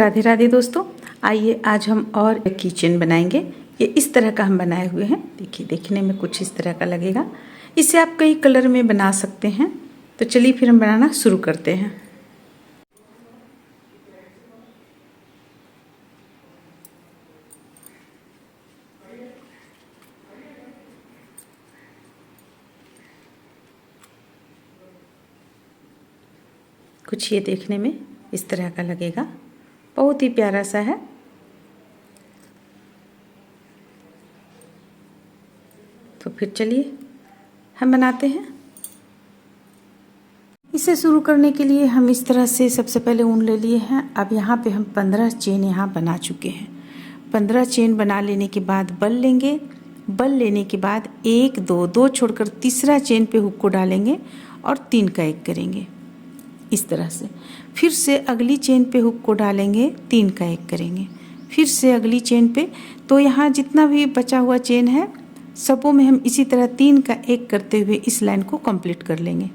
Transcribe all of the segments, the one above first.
राधे राधे दोस्तों, आइए आज हम और किचन बनाएंगे। ये इस तरह का हम बनाए हुए हैं। देखिए, देखने में कुछ इस तरह का लगेगा। इसे आप कई कलर में बना सकते हैं। तो चलिए फिर हम बनाना शुरू करते हैं। कुछ ये देखने में इस तरह का लगेगा, बहुत ही प्यारा सा है। तो फिर चलिए हम बनाते हैं। इसे शुरू करने के लिए हम इस तरह से सबसे पहले ऊन ले लिए हैं। अब यहाँ पे हम 15 चेन यहाँ बना चुके हैं। 15 चेन बना लेने के बाद बल लेंगे। बल लेने के बाद 1 2 2 छोड़कर तीसरा चेन पे हुक को डालेंगे और 3 का 1 करेंगे इस तरह से। फिर से अगली चेन पे हुक को डालेंगे, 3 का 1 करेंगे। फिर से अगली चेन पे। तो यहाँ जितना भी बचा हुआ चेन है सबों में हम इसी तरह 3 का 1 करते हुए इस लाइन को कंप्लीट कर लेंगे।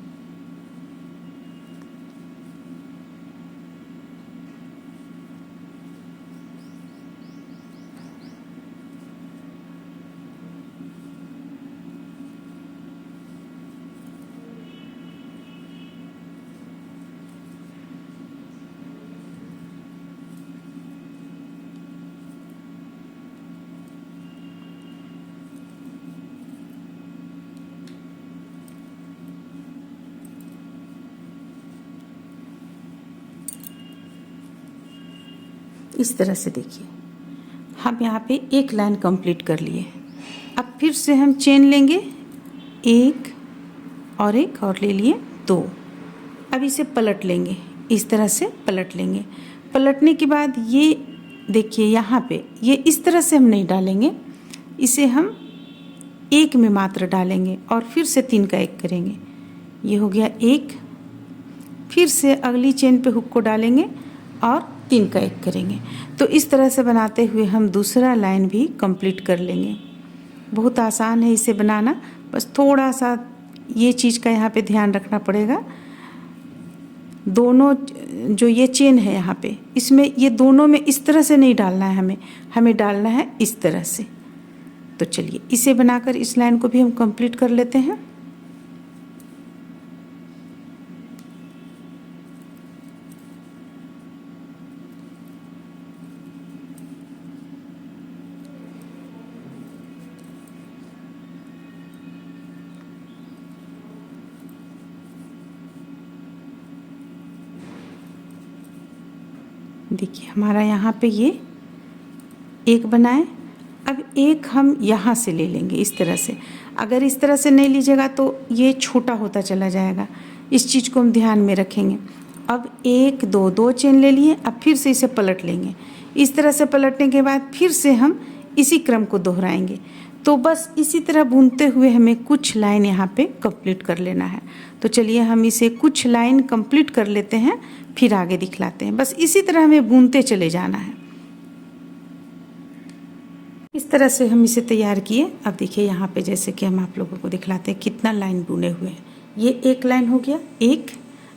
इस तरह से देखिए, हम यहाँ पे एक लाइन कंप्लीट कर लिए। अब फिर से हम चेन लेंगे, 1 और 1 और ले लिए 2। अब इसे पलट लेंगे, इस तरह से पलट लेंगे। पलटने के बाद ये देखिए, यहाँ पे ये इस तरह से हम नहीं डालेंगे, इसे हम 1 में मात्र डालेंगे और फिर से 3 का 1 करेंगे। ये हो गया 1। फिर से अगली चेन पे हुक को डालेंगे और 3 का 1 करेंगे। तो इस तरह से बनाते हुए हम दूसरा लाइन भी कंप्लीट कर लेंगे। बहुत आसान है इसे बनाना, बस थोड़ा सा ये चीज़ का यहाँ पे ध्यान रखना पड़ेगा। दोनों जो ये चेन है यहाँ पे, इसमें ये दोनों में इस तरह से नहीं डालना है, हमें डालना है इस तरह से। तो चलिए इसे बनाकर इस लाइन को भी हम कंप्लीट कर लेते हैं। देखिए, हमारा यहाँ पे ये एक बनाए। अब एक हम यहाँ से ले लेंगे इस तरह से। अगर इस तरह से नहीं लीजिएगा तो ये छोटा होता चला जाएगा, इस चीज़ को हम ध्यान में रखेंगे। अब 1 2 2 चेन ले लिए। अब फिर से इसे पलट लेंगे। इस तरह से पलटने के बाद फिर से हम इसी क्रम को दोहराएंगे। तो बस इसी तरह बुनते हुए हमें कुछ लाइन यहाँ पे कंप्लीट कर लेना है। तो चलिए हम इसे कुछ लाइन कंप्लीट कर लेते हैं, फिर आगे दिखलाते हैं। बस इसी तरह हमें बुनते चले जाना है। इस तरह से हम इसे तैयार किए। अब देखिए यहाँ पे, जैसे कि हम आप लोगों को दिखलाते हैं कितना लाइन बुने हुए हैं। ये एक लाइन हो गया, एक।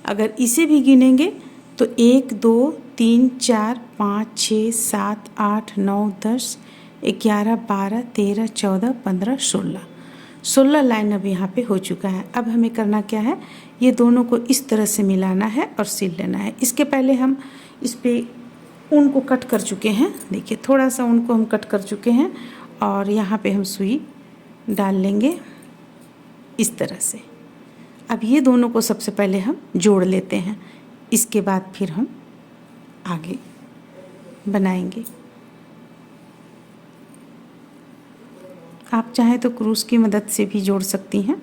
अगर इसे भी गिनेंगे तो 1 2 3 4 5 6 7 8 9 10 11 12 13 14 15 16 लाइन अब यहाँ पे हो चुका है। अब हमें करना क्या है, ये दोनों को इस तरह से मिलाना है और सिल लेना है। इसके पहले हम इस पे ऊन को कट कर चुके हैं। देखिए, थोड़ा सा ऊन को हम कट कर चुके हैं और यहाँ पे हम सुई डाल लेंगे इस तरह से। अब ये दोनों को सबसे पहले हम जोड़ लेते हैं, इसके बाद फिर हम आगे बनाएंगे। आप चाहें तो क्रूस की मदद से भी जोड़ सकती हैं।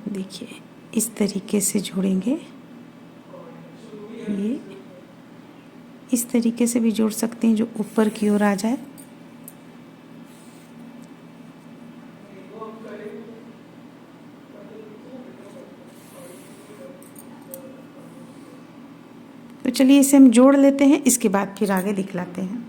देखिए, इस तरीके से जोड़ेंगे। ये इस तरीके से भी जोड़ सकते हैं जो ऊपर की ओर आ जाए। तो चलिए इसे हम जोड़ लेते हैं, इसके बाद फिर आगे दिखलाते हैं।